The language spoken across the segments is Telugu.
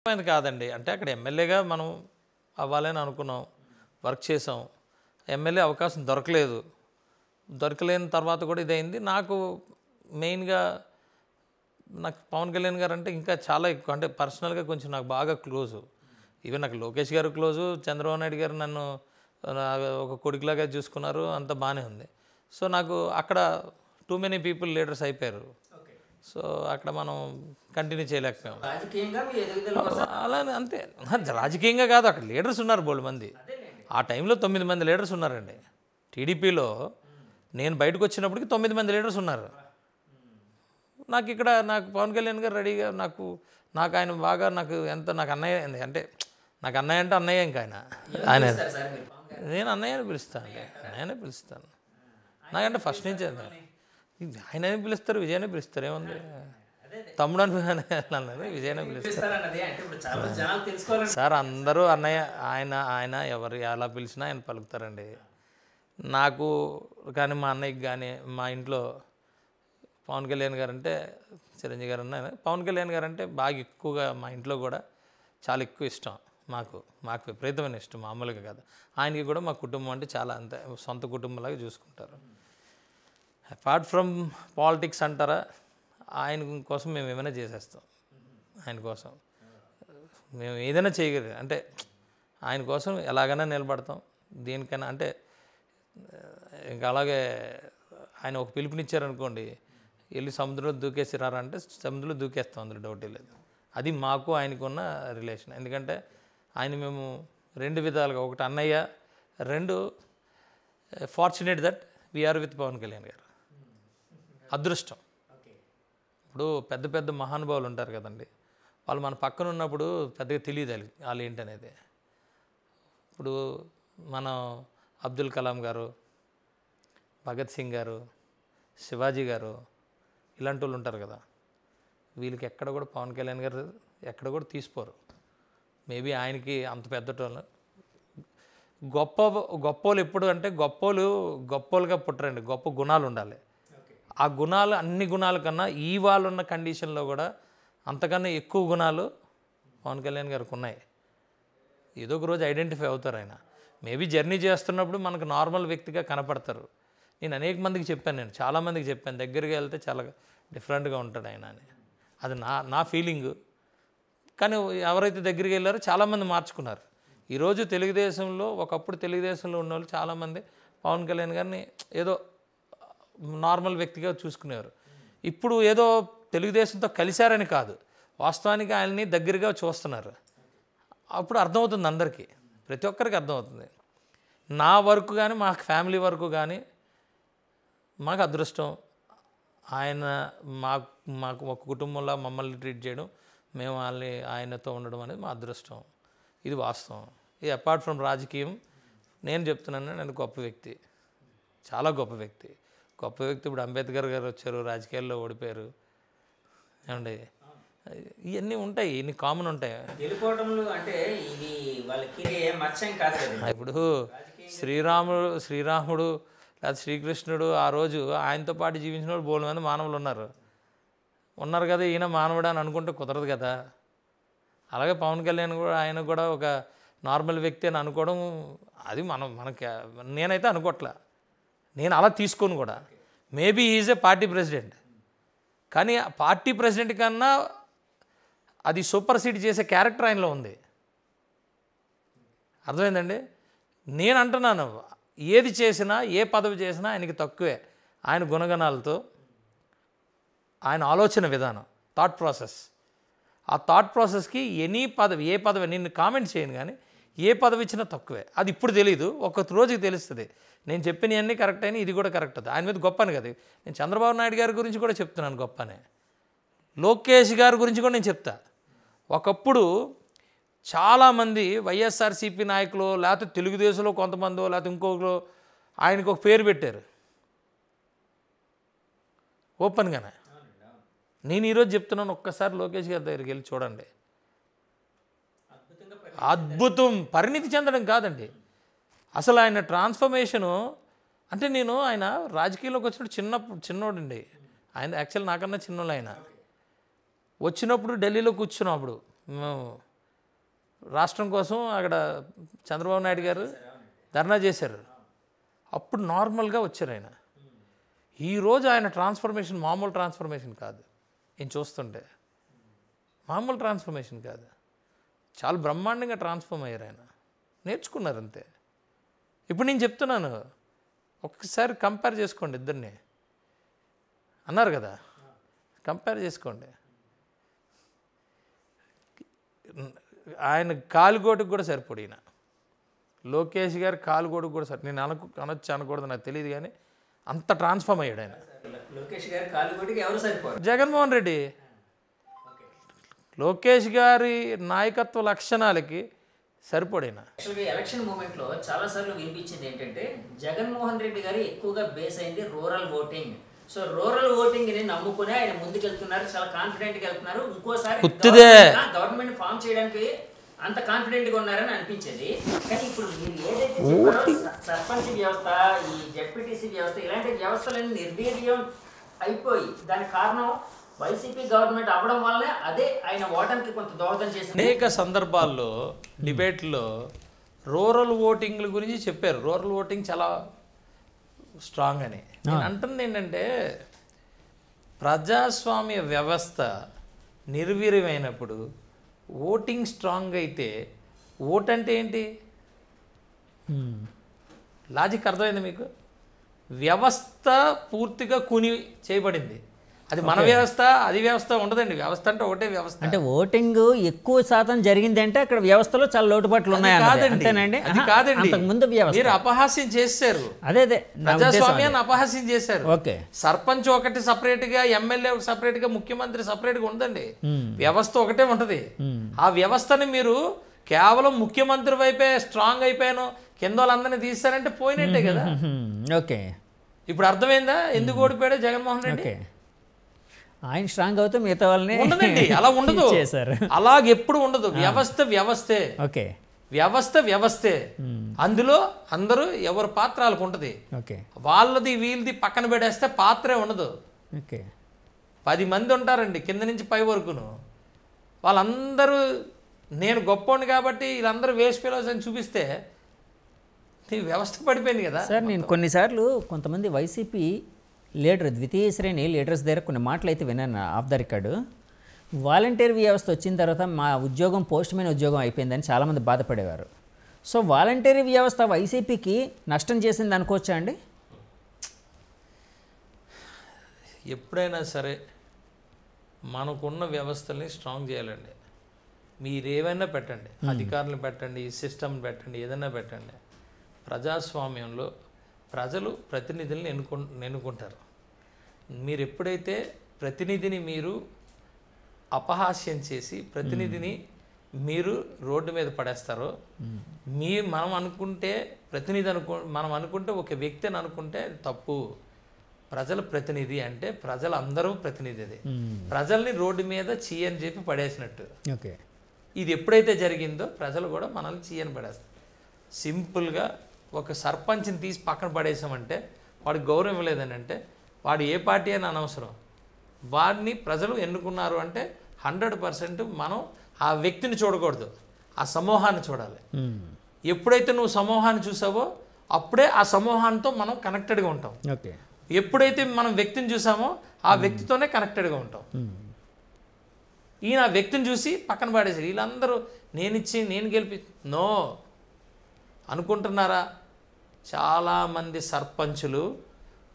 అది కాదండి. అంటే అక్కడ ఎమ్మెల్యేగా మనం అవ్వాలని అనుకున్నాం. వర్క్ చేసాం. ఎమ్మెల్యే అవకాశం దొరకలేదు. దొరకలేని తర్వాత కూడా ఇదైంది. నాకు మెయిన్‌గా నాకు పవన్ కళ్యాణ్ గారంటే ఇంకా చాలా ఎక్కువ. అంటే పర్సనల్‌గా కొంచెం నాకు బాగా క్లోజు. ఈవెన్ నాకు లోకేష్ గారు క్లోజు. చంద్రబాబు నాయుడు గారు నన్ను ఒక కొడుకులాగా చూసుకున్నారు. అంతా బానే ఉంది. సో, నాకు అక్కడ టూ మెనీ పీపుల్ లీడర్స్ అయిపోయారు. సో, అక్కడ మనం కంటిన్యూ చేయలేకపోయాం. రాజకీయంగా మీ ఎదుగుదల కోసం అలానే అంతే. రాజకీయంగా కాదు, అక్కడ లీడర్స్ ఉన్నారు బోలెడుమంది. ఆ టైంలో 9 మంది లీడర్స్ ఉన్నారండి. టీడీపీలో నేను బయటకు వచ్చినప్పటికి 9 మంది లీడర్స్ ఉన్నారు. నాకు పవన్ కళ్యాణ్ గారు రెడీగా నాకు ఆయన బాగా నాకు అన్నయ్య అంటే నాకు అన్నయ్య అంటే అన్నయ్య ఇంకా ఆయన చేస్తారు సార్ మీరు పవన్ గారు? నేను అన్నయ్యని పిలుస్తాను అండి. అన్నయ్యనే పిలుస్తాను. నాకంటే ఫస్ట్ నుంచే ఆయననే పిలుస్తారు, విజయనే పిలుస్తారు. ఏముంది, తమ్ముడు అని విజయనే పిలుస్తారు. పిలుస్తారన్నది అంటే ఇప్పుడు చాలా జనాలు తెలుసుకోవాలని సార్ అందరూ అన్నయ్య ఆయన ఎవరు ఎలా పిలిచినా ఆయన పలుకుతారండి. నాకు కానీ మా అన్నయ్యకి కానీ మా ఇంట్లో పవన్ కళ్యాణ్ గారు అంటే చిరంజీవి గారు పవన్ కళ్యాణ్ గారు అంటే బాగా ఎక్కువగా మా ఇంట్లో కూడా చాలా ఎక్కువ ఇష్టం. మాకు విపరీతమైన ఇష్టం, మామూలుగా కాదు. ఆయనకి కూడా మా కుటుంబం అంటే చాలా అంతే సొంత కుటుంబంలాగా చూసుకుంటారు. అపార్ట్ ఫ్రమ్ పాలిటిక్స్ అంటారా, ఆయన కోసం మేము ఏమైనా చేసేస్తాం. ఆయన కోసం మేము ఏదైనా చేయగలిగాం అంటే ఆయన కోసం ఎలాగైనా నిలబడతాం. దేనికైనా అంటే ఇంకా అలాగే ఆయన ఒక పిలుపునిచ్చారనుకోండి, వెళ్ళి సముద్రంలో దూకేసి రారంటే సముద్రంలో దూకేస్తాం, అందులో డౌటే లేదు. అది మాకు ఆయనకున్న రిలేషన్. ఎందుకంటే ఆయన మేము రెండు విధాలుగా, ఒకటి అన్నయ్య, రెండు fortunate that we are with Pawan Kalyan garu. అదృష్టం. ఇప్పుడు పెద్ద పెద్ద మహానుభావులు ఉంటారు కదండి, వాళ్ళు మన పక్కన ఉన్నప్పుడు పెద్దగా తెలియదు వాళ్ళు ఏంటనేది. ఇప్పుడు మనం అబ్దుల్ కలాం గారు, భగత్ సింగ్ గారు, శివాజీ గారు, ఇలాంటి వాళ్ళు ఉంటారు కదా, వీళ్ళకి ఎక్కడ కూడా పవన్ కళ్యాణ్ గారు ఎక్కడ కూడా తీసిపోరు. మేబీ ఆయనకి అంత పెద్దటోళ్ళు గొప్పోళ్ళు ఎప్పుడు అంటే గొప్పోలుగా పుట్టరండి, గొప్ప గుణాలు ఉండాలి. ఆ గుణాలు అన్ని గుణాల కన్నా ఈ వాళ్ళు ఉన్న కండిషన్లో కూడా అంతకన్నా ఎక్కువ గుణాలు పవన్ కళ్యాణ్ గారికి ఉన్నాయి. ఏదో ఒక రోజు ఐడెంటిఫై అవుతారు ఆయన. మేబీ జర్నీ చేస్తున్నప్పుడు మనకు నార్మల్ వ్యక్తిగా కనపడతారు. నేను అనేక మందికి చెప్పాను, చాలామందికి చెప్పాను, దగ్గరికి వెళ్తే చాలా డిఫరెంట్గా ఉంటాడు ఆయన అని. అది నా ఫీలింగు. కానీ ఎవరైతే దగ్గరికి వెళ్ళారో చాలామంది మార్చుకున్నారు. ఈరోజు తెలుగుదేశంలో, ఒకప్పుడు తెలుగుదేశంలో ఉన్నవాళ్ళు చాలామంది పవన్ కళ్యాణ్ గారిని ఏదో నార్మల్ వ్యక్తిగా చూసుకునేవారు. ఇప్పుడు ఏదో తెలుగుదేశంతో కలిశారని కాదు, వాస్తవానికి ఆయన్ని దగ్గరగా చూస్తున్నారు. అప్పుడు అర్థమవుతుంది అందరికీ, ప్రతి ఒక్కరికి అర్థమవుతుంది. నా వరకు కానీ మా ఫ్యామిలీ వరకు కానీ మాకు అదృష్టం. ఆయన మాకు ఒక కుటుంబంలో మమ్మల్ని ట్రీట్ చేయడం, మేము ఆయనతో ఉండడం అనేది మా అదృష్టం. ఇది వాస్తవం. ఇది అపార్ట్ ఫ్రమ్ రాజకీయం నేను చెప్తున్నాను, నేను గొప్ప వ్యక్తి, చాలా గొప్ప వ్యక్తి. ఇప్పుడు అంబేద్కర్ గారు వచ్చారు, రాజకీయాల్లో ఓడిపోయారు. ఏమండి, ఇవన్నీ ఉంటాయి, ఇన్ని కామన్ ఉంటాయి. గెలుపోవడంలో అంటే ఇది వాళ్ళకి మత్స్యం కాదు కదా. ఇప్పుడు శ్రీరాముడు లేదా శ్రీకృష్ణుడు ఆ రోజు ఆయనతో పాటు జీవించిన వాళ్ళు బోలు మంది మానవులు ఉన్నారు కదా. ఈయన మానవుడు అని అనుకుంటే కుదరదు కదా. అలాగే పవన్ కళ్యాణ్ కూడా ఆయన కూడా ఒక నార్మల్ వ్యక్తి అని అనుకోవడం, అది మనకి నేనైతే అనుకోవట్లే, నేను అలా తీసుకోను కూడా. Maybe is a party president, కానీ ఆ పార్టీ ప్రెసిడెంట్ కన్నా అది సూపర్ సీడ్ చేసే క్యారెక్టర్ ఆయనలో ఉంది. అర్థమైందండి. నేను అంటున్నాను, ఏది చేసినా ఏ పదవి చేసినా ఆయనకి తక్కువే. ఆయన గుణగణాలతో, ఆయన ఆలోచన విధానం, థాట్ ప్రాసెస్, ఆ థాట్ ప్రాసెస్కి ఏ పదవి నేను కామెంట్ చేయను, కానీ ఏ పదవి ఇచ్చినా తక్కువే. అది ఇప్పుడు తెలీదు, ఒక రోజుకి తెలుస్తుంది. నేను చెప్పినవన్నీ కరెక్ట్ అయినా ఇది కూడా కరెక్ట్. ఆయన మీద గొప్పని కదా. నేను చంద్రబాబు నాయుడు గారి గురించి కూడా చెప్తున్నాను గొప్పనే, లోకేష్ గారి గురించి కూడా నేను చెప్తా. ఒకప్పుడు చాలామంది వైఎస్ఆర్సీపీ నాయకులు, లేకపోతే తెలుగుదేశంలో కొంతమందో, లేకపోతే ఇంకొకరు ఆయనకు ఒక పేరు పెట్టారు ఓపెన్గానే. నేను ఈరోజు చెప్తున్నాను, ఒక్కసారి లోకేష్ గారి దగ్గరికి వెళ్ళి చూడండి. అద్భుతం. పరిణితి చెందడం కాదండి, అసలు ఆయన ట్రాన్స్ఫర్మేషను. అంటే ఆయన రాజకీయాల్లోకి వచ్చినప్పుడు చిన్నోడండి. ఆయన యాక్చువల్ నాకన్నా చిన్నోళ్ళు. ఆయన వచ్చినప్పుడు ఢిల్లీలో కూర్చున్నప్పుడు మేము రాష్ట్రం కోసం అక్కడ చంద్రబాబు నాయుడు గారు ధర్నా చేశారు. అప్పుడు నార్మల్గా వచ్చారు ఆయన. ఈరోజు ఆయన ట్రాన్స్ఫర్మేషన్ మామూలు ట్రాన్స్ఫర్మేషన్ కాదు. నేను చూస్తుంటే మామూలు ట్రాన్స్ఫర్మేషన్ కాదు, చాలా బ్రహ్మాండంగా ట్రాన్స్ఫార్మ్ అయ్యారు ఆయన. నేర్చుకున్నారు అంతే. ఇప్పుడు నేను చెప్తున్నాను, ఒక్కసారి కంపేర్ చేసుకోండి ఇద్దరిని. అన్నారు కదా, కంపేర్ చేసుకోండి. ఆయన కాలుగోటుకు కూడా సరిపోడు ఈయన. లోకేష్ గారు కాలుగోటుకు కూడా సరి, నేను అనొచ్చు అనకూడదు నాకు తెలియదు, కానీ అంత ట్రాన్స్ఫార్మ్ అయ్యాడు ఆయన. లోకేష్ గారు కాలుగోటికి ఎవరు సరిపోరు? జగన్మోహన్ రెడ్డి. లోకేష్ గారి నాయకత్వ లక్షణాలకి సరిపడిన. యాక్చువల్గా ఎలక్షన్ మూమెంట్లో చాలాసార్లు వినిపించింది ఏంటంటే జగన్మోహన్ రెడ్డి గారు ఎక్కువగా బేస్ అయింది రూరల్ ఓటింగ్. సో రూరల్ ఓటింగ్ని నమ్ముకుని ఆయన ముందుకెళ్తున్నారు, చాలా కాన్ఫిడెంట్గా వెళ్తున్నారు. ఇంకోసారి గవర్నమెంట్ ఫామ్ చేయడానికి అంత కాన్ఫిడెంట్గా ఉన్నారని అనిపించేది. కానీ ఇప్పుడు మీరు ఏదైతే చెప్పారో సర్పంచ్ వ్యవస్థ, ఈ జెడ్పీటీసీ వ్యవస్థ, ఇలాంటి వ్యవస్థలన్నీ నిర్వీర్యం అయిపోయి దానికి కారణం వైసీపీ గవర్నమెంట్ అవ్వడం వల్లనే అదే ఆయన ఓటమికి కొంత దోహదం చేసింది. అనేక సందర్భాల్లో డిబేట్లో రూరల్ ఓటింగ్ల గురించి చెప్పారు. రూరల్ ఓటింగ్ చాలా స్ట్రాంగ్ అని. నేను అంటుంది ఏంటంటే, ప్రజాస్వామ్య వ్యవస్థ నిర్వీర్యమైనప్పుడు ఓటింగ్ స్ట్రాంగ్ అయితే ఓట్ అంటే ఏంటి? లాజిక్ అర్థమైంది మీకు? వ్యవస్థ పూర్తిగా చేయబడింది. అది మన వ్యవస్థ, అది వ్యవస్థ ఉండదండి. వ్యవస్థ అంటే ఒకటే వ్యవస్థ. అంటే ఓటింగ్ ఎక్కువ శాతం జరిగింది అంటే అక్కడ వ్యవస్థలో చాలా లోటుపాట్లు ఉన్నాయి. అంతేనండి? అది కాదండి, అంతకుముందు వ్యవస్థ మీరు అపహాస్యం చేశారు. అదే ప్రజాస్వామ్యాన్ని అపహాస్యం చేశారు. ఓకే, సర్పంచ్ ఒకటి సపరేట్ గా, ఎమ్మెల్యే సపరేట్ గా, ముఖ్యమంత్రి సపరేట్ గా ఉండదండి. వ్యవస్థ ఒకటే ఉంటది. ఆ వ్యవస్థని మీరు కేవలం ముఖ్యమంత్రి వైపే స్ట్రాంగ్ అయిపోయాను, కింద వాళ్ళందరినీ తీస్తారంటే పోయినట్టే కదా. ఓకే, ఇప్పుడు అర్థమైందా ఎందుకు ఓడిపోయాడు జగన్మోహన్ రెడ్డి? ఆయన స్ట్రాంగ్ అవుతే మిగతా వాళ్ళని ఉండదండి, అలా ఉండదు, అలాగెప్పుడు ఉండదు. వ్యవస్థ వ్యవస్థే. ఓకే, వ్యవస్థ వ్యవస్థే. అందులో అందరూ ఎవరి పాత్ర వాళ్ళకు ఉంటుంది. ఓకే, వాళ్ళది వీళ్ళది పక్కన పెడేస్తే పాత్రే ఉండదు. ఓకే, 10 మంది ఉంటారండి కింద నుంచి పై వరకును. వాళ్ళందరూ నేను గొప్పోండి కాబట్టి వీళ్ళందరూ వేస్ట్ ఫెలోస్ అని చూపిస్తే వ్యవస్థ పడిపోయింది కదా సార్. నేను కొన్నిసార్లు కొంతమంది వైసీపీ లీడర్, ద్వితీయ శ్రేణి లీడర్స్ దగ్గర కొన్ని మాటలు అయితే విన్నాను ఆఫ్ ద రికార్డు. వాలంటీర్ వ్యవస్థ వచ్చిన తర్వాత మా ఉద్యోగం పోస్ట్ మ్యాన్ ఉద్యోగం అయిపోయిందని చాలామంది బాధపడేవారు. సో వాలంటీర్ వ్యవస్థ వైసీపీకి నష్టం చేసింది అనుకోవచ్చా అండి? ఎప్పుడైనా సరే మనకున్న వ్యవస్థల్ని స్ట్రాంగ్ చేయాలండి. మీరేమైనా పెట్టండి, అధికారులు పెట్టండి, సిస్టమ్ పెట్టండి, ఏదైనా పెట్టండి. ప్రజాస్వామ్యంలో ప్రజలు ప్రతినిధులను ఎన్నుకుంటారు. మీరు ఎప్పుడైతే ప్రతినిధిని మీరు అపహాస్యం చేసి ప్రతినిధిని మీరు రోడ్డు మీద పడేస్తారో, మనం అనుకుంటే ప్రతినిధి మనం అనుకుంటే ఒక వ్యక్తి అని అనుకుంటే తప్పు. ప్రజల ప్రతినిధి అంటే ప్రజలందరూ ప్రతినిధి. అది ప్రజల్ని రోడ్డు మీద చీయని చెప్పి పడేసినట్టు. ఓకే, ఇది ఎప్పుడైతే జరిగిందో ప్రజలు కూడా మనల్ని చీయని పడేస్తారు. సింపుల్గా ఒక సర్పంచ్ని తీసి పక్కన పడేసామంటే వాడికి గౌరవం ఇవ్వలేదని అంటే వాడు ఏ పార్టీ అని అనవసరం. వాడిని ప్రజలు ఎన్నుకున్నారు అంటే 100% మనం ఆ వ్యక్తిని చూడకూడదు, ఆ సమూహాన్ని చూడాలి. ఎప్పుడైతే నువ్వు సమూహాన్ని చూసావో అప్పుడే ఆ సమూహాంతో మనం కనెక్టెడ్గా ఉంటాం. ఓకే, ఎప్పుడైతే మనం వ్యక్తిని చూసామో ఆ వ్యక్తితోనే కనెక్టెడ్గా ఉంటాం. ఈయన వ్యక్తిని చూసి పక్కన పడేసారు. వీళ్ళందరూ నేను గెలిపి నో అనుకుంటున్నారా? చాలామంది సర్పంచులు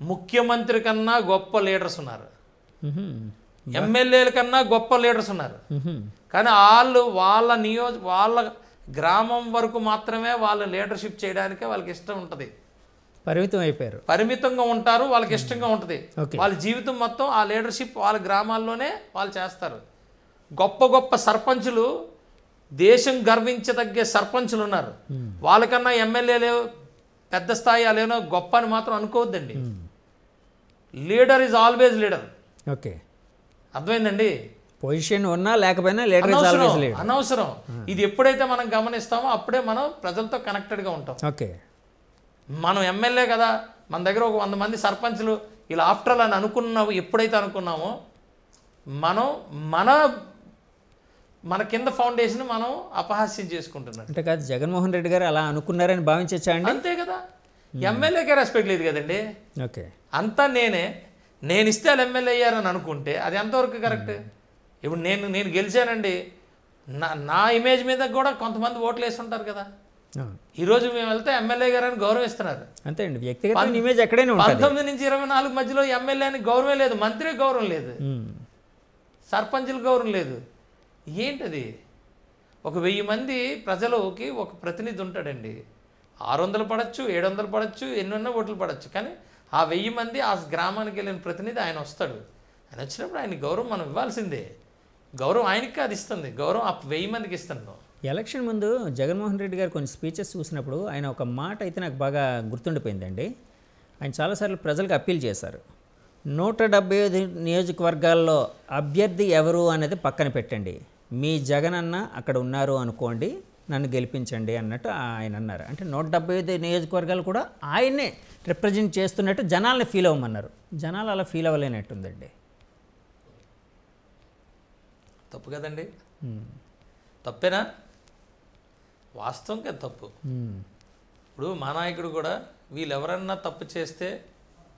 ముఖ్యమంత్రి కన్నా గొప్ప లీడర్స్ ఉన్నారు, ఎమ్మెల్యేల కన్నా గొప్ప లీడర్స్ ఉన్నారు. కానీ వాళ్ళ గ్రామం వరకు మాత్రమే వాళ్ళు లీడర్షిప్ చేయడానికే వాళ్ళకి ఇష్టం ఉంటుంది. పరిమితంగా ఉంటారు, వాళ్ళకి ఇష్టంగా ఉంటుంది. వాళ్ళ జీవితం మొత్తం ఆ లీడర్షిప్ వాళ్ళ గ్రామాల్లోనే వాళ్ళు చేస్తారు. గొప్ప గొప్ప సర్పంచులు, దేశం గర్వించదగ్గే సర్పంచులు ఉన్నారు. వాళ్ళకన్నా ఎమ్మెల్యేలు పెద్ద స్థాయి అలేనో గొప్ప అని మాత్రం అనుకోవద్దండి. Leader is always leader. Okay, అర్థమైందండి? పొజిషన్ ఉన్నా లేకపోయినా లీడర్ అనవసరం. ఇది ఎప్పుడైతే మనం గమనిస్తామో అప్పుడే మనం ప్రజలతో కనెక్టెడ్గా ఉంటాం. ఓకే, మనం ఎమ్మెల్యే కదా, మన దగ్గర ఒక 100 మంది సర్పంచులు ఇలా ఆఫ్టర్ అని ఎప్పుడైతే అనుకున్నామో మనం మన మన కింద ఫౌండేషన్ మనం అపహాస్యం చేసుకుంటున్నాం. అంటే కాదు, జగన్మోహన్ రెడ్డి గారు అలా అనుకున్నారని భావించచ్చా అండి? అంతే కదా, ఎమ్మెల్యేకే రెస్పెక్ట్ లేదు కదండి. ఓకే, అంతా నేను ఇస్తే వాళ్ళు ఎమ్మెల్యే అయ్యారని అనుకుంటే అది ఎంతవరకు కరెక్ట్? ఇప్పుడు నేను గెలిచానండి, నా ఇమేజ్ మీద కూడా కొంతమంది ఓట్లు వేసి ఉంటారు కదా. ఈరోజు మేము వెళ్తే ఎమ్మెల్యే గారు అని గౌరవిస్తున్నారు. అంతే అండి, వ్యక్తిగత ఇమేజ్ ఎక్కడైనా ఉంటుంది. 19 నుంచి 24 మధ్యలో ఎమ్మెల్యే అని గౌరవం లేదు, మంత్రి గౌరవం లేదు, సర్పంచుల గౌరవం లేదు. ఏంటది? ఒక 1000 మంది ప్రజలకి ఒక ప్రతినిధి ఉంటాడండి. 600 పడచ్చు, 700 పడచ్చు, ఎన్నెన్నో ఓట్లు పడచ్చు, కానీ ఆ 1000 మంది ఆ గ్రామానికి వెళ్ళిన ప్రతినిధి ఆయన వస్తాడు. ఆయన వచ్చినప్పుడు ఆయన గౌరవం మనం ఇవ్వాల్సిందే. గౌరవం ఆయనకి అది ఇస్తుంది, గౌరవం ఆ 1000 మందికి ఇస్తున్నాం. ఎలక్షన్ ముందు జగన్మోహన్ రెడ్డి గారు కొన్ని స్పీచెస్ చూసినప్పుడు ఆయన ఒక మాట అయితే నాకు బాగా గుర్తుండిపోయిందండి. ఆయన చాలాసార్లు ప్రజలకు అప్పీల్ చేశారు. 175 నియోజకవర్గాల్లో అభ్యర్థి ఎవరు అనేది పక్కన పెట్టండి, మీ జగన్ అన్న అక్కడ ఉన్నారు అనుకోండి, నన్ను గెలిపించండి అన్నట్టు ఆయన అన్నారు. అంటే 175 నియోజకవర్గాలు కూడా ఆయన్నే రిప్రజెంట్ చేస్తున్నట్టు జనాల్ని ఫీల్ అవ్వమన్నారు. జనాలు అలా ఫీల్ అవ్వలేనట్టుందండి. తప్పు కదండి, తప్పేనా? వాస్తవంగా తప్పు. ఇప్పుడు మా నాయకుడు కూడా వీళ్ళు ఎవరన్నా తప్పు చేస్తే